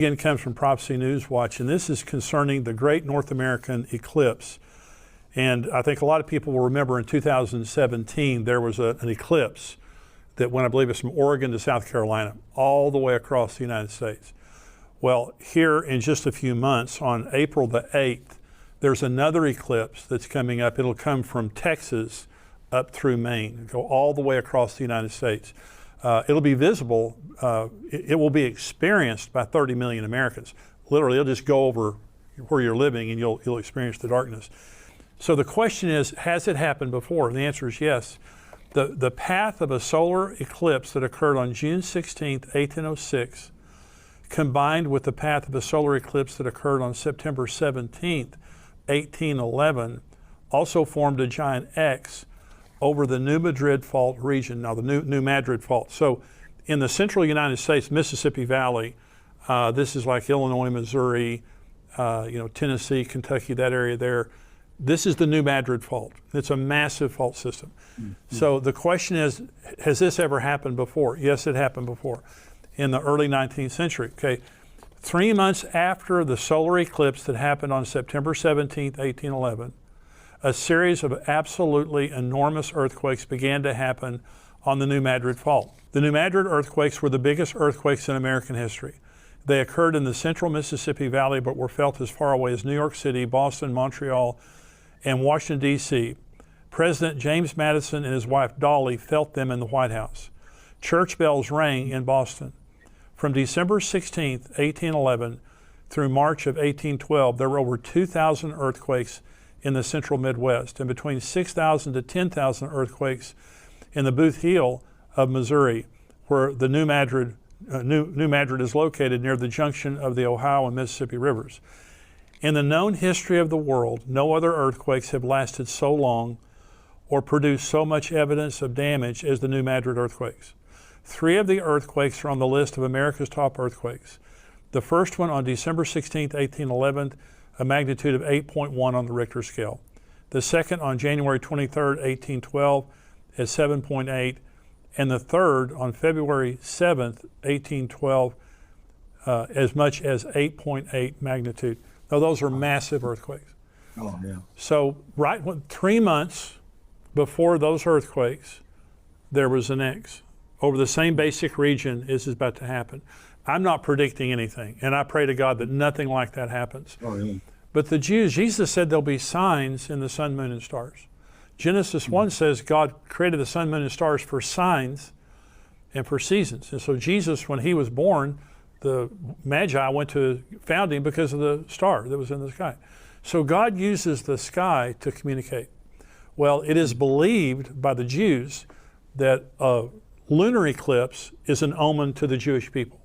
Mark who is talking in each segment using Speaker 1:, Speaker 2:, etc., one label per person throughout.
Speaker 1: Again, comes from Prophecy News Watch, and this is concerning the Great North American Eclipse. And I think a lot of people will remember in 2017 there was an eclipse that went, I believe it's from Oregon to South Carolina, all the way across the United States. Well, here in just a few months, on April the 8th, there's another eclipse that's coming up. It'll come from Texas up through Maine, go all the way across the United States. It'll be visible, it will be experienced by 30 million Americans. Literally, it'll just go over where you're living and you'll experience the darkness. So the question is, has it happened before? And the answer is yes. The path of a solar eclipse that occurred on June 16th, 1806, combined with the path of a solar eclipse that occurred on September 17th, 1811, also formed a giant X over the New Madrid Fault region, now the New Madrid Fault. So in the central United States, Mississippi Valley, this is like Illinois, Missouri, Tennessee, Kentucky, that area there. This is the New Madrid Fault. It's a massive fault system. Mm-hmm. So the question is, has this ever happened before? Yes, it happened before in the early 19th century. Okay, 3 months after the solar eclipse that happened on September 17th, 1811, a series of absolutely enormous earthquakes began to happen on the New Madrid Fault. The New Madrid earthquakes were the biggest earthquakes in American history. They occurred in the central Mississippi Valley, but were felt as far away as New York City, Boston, Montreal, and Washington, D.C. President James Madison and his wife Dolly felt them in the White House. Church bells rang in Boston. From December 16th, 1811 through March of 1812, there were over 2,000 earthquakes in the central Midwest, and between 6,000 to 10,000 earthquakes in the Booth Heel of Missouri, where the New Madrid is located near the junction of the Ohio and Mississippi rivers. In the known history of the world, no other earthquakes have lasted so long or produced so much evidence of damage as the New Madrid earthquakes. 3 of the earthquakes are on the list of America's top earthquakes. The first one on December 16th, 1811, a magnitude of 8.1 on the Richter scale. The second on January 23rd, 1812, at 7.8, and the third on February 7th, 1812, as much as 8.8 magnitude. Now, those are massive earthquakes.
Speaker 2: Oh, yeah.
Speaker 1: So, 3 months before those earthquakes, there was an X over the same basic region as is about to happen. I'm not predicting anything, and I pray to God that nothing like that happens.
Speaker 2: Oh, yeah.
Speaker 1: But the Jews, Jesus said there'll be signs in the sun, moon, and stars. Genesis 1 says God created the sun, moon, and stars for signs and for seasons. And so Jesus, when he was born, the Magi found him because of the star that was in the sky. So God uses the sky to communicate. Well, it is believed by the Jews that a lunar eclipse is an omen to the Jewish people,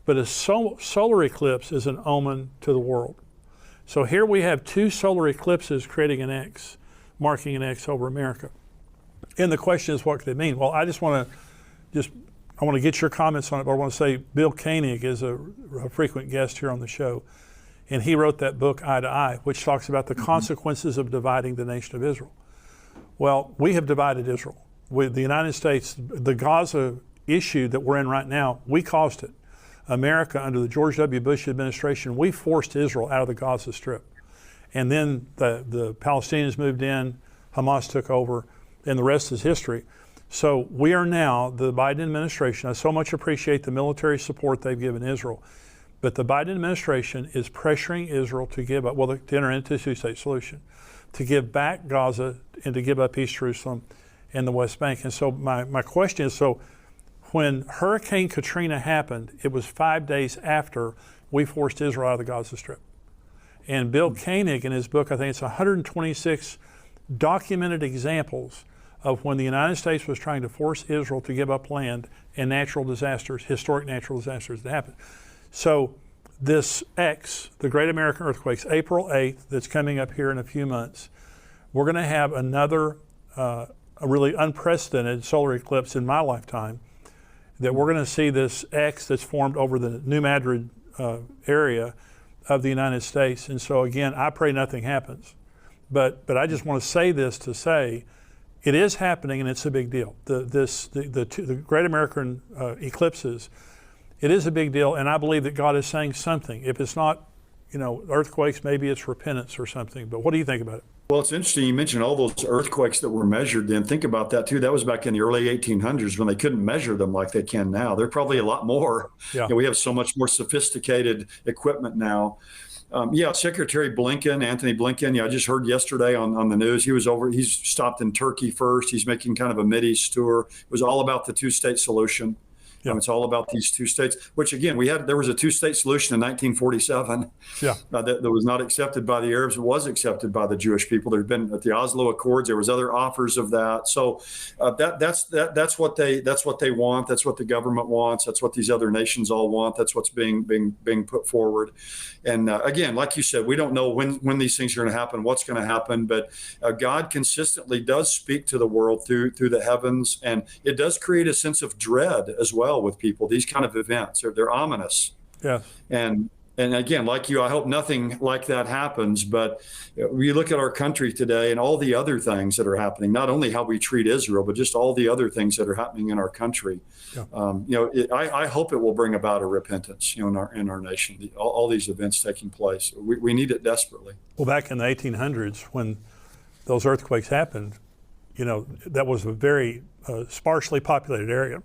Speaker 1: but a solar eclipse is an omen to the world. So here we have 2 solar eclipses creating an X, marking an X over America. And the question is, what could it mean? Well, I want to get your comments on it, but I want to say Bill Koenig is a frequent guest here on the show, and he wrote that book, Eye to Eye, which talks about the consequences of dividing the nation of Israel. Well, we have divided Israel. The United States, the Gaza issue that we're in right now, we caused it. America, under the George W. Bush administration, we forced Israel out of the Gaza Strip. And then the Palestinians moved in, Hamas took over, and the rest is history. So we are now, the Biden administration, I so much appreciate the military support they've given Israel, but the Biden administration is pressuring Israel to give up, to enter into a 2-state solution, to give back Gaza and to give up East Jerusalem and the West Bank. And so my question is, so when Hurricane Katrina happened, it was 5 days after we forced Israel out of the Gaza Strip. And Bill Koenig, in his book, I think it's 126 documented examples of when the United States was trying to force Israel to give up land and natural disasters, historic natural disasters that happened. So this X, the Great American Earthquakes, April 8th, that's coming up here in a few months, we're going to have another a really unprecedented solar eclipse in my lifetime, that we're going to see this X that's formed over the New Madrid area of the United States. And so again, I pray nothing happens. But I just want to say this to say, it is happening and it's a big deal. The Great American eclipses it is a big deal, and I believe that God is saying something. If it's not, earthquakes, maybe it's repentance or something. But what do you think about it?
Speaker 2: Well, it's interesting. You mentioned all those earthquakes that were measured then. Think about that, too. That was back in the early 1800s when they couldn't measure them like they can now. They're probably a lot more.
Speaker 1: Yeah.
Speaker 2: We have so much more sophisticated equipment now. Secretary Blinken, Anthony Blinken, I just heard yesterday on the news, he's stopped in Turkey first. He's making kind of a Mideast tour. It was all about the two-state solution.
Speaker 1: Yeah.
Speaker 2: It's all about these two states, which again, there was a two-state solution in 1947 that was not accepted by the Arabs. It was accepted by the Jewish people. There'd been at the Oslo Accords, there was other offers of that. So that's what they want. That's what the government wants. That's what these other nations all want. That's what's being put forward. And again, like you said, we don't know when these things are going to happen, what's going to happen, but God consistently does speak to the world through the heavens, and it does create a sense of dread as well with people. These kind of events, they're ominous.
Speaker 1: Yeah.
Speaker 2: And again, like you, I hope nothing like that happens. But we look at our country today and all the other things that are happening, not only how we treat Israel, but just all the other things that are happening in our country. Yeah. I hope it will bring about a repentance, in our nation. All these events taking place, we need it desperately.
Speaker 1: Well, back in the 1800s, when those earthquakes happened, that was a very sparsely populated area.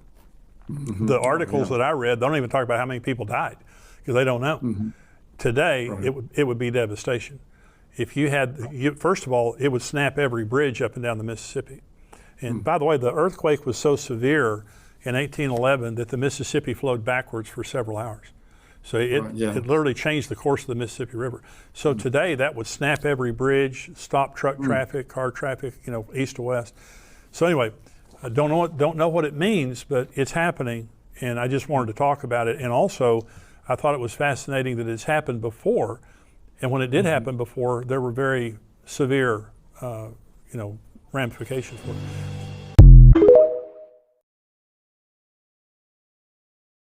Speaker 1: Mm-hmm. The articles that I read don't even talk about how many people died because they don't know. Mm-hmm. Today, right. it would be devastation. If you had, first of all, it would snap every bridge up and down the Mississippi. And by the way, the earthquake was so severe in 1811 that the Mississippi flowed backwards for several hours. So it literally changed the course of the Mississippi River. So today, that would snap every bridge, stop truck traffic, car traffic, east to west. So anyway, I don't know what it means, but it's happening, and I just wanted to talk about it. And also, I thought it was fascinating that it's happened before, and when it did happen before, there were very severe, ramifications for it.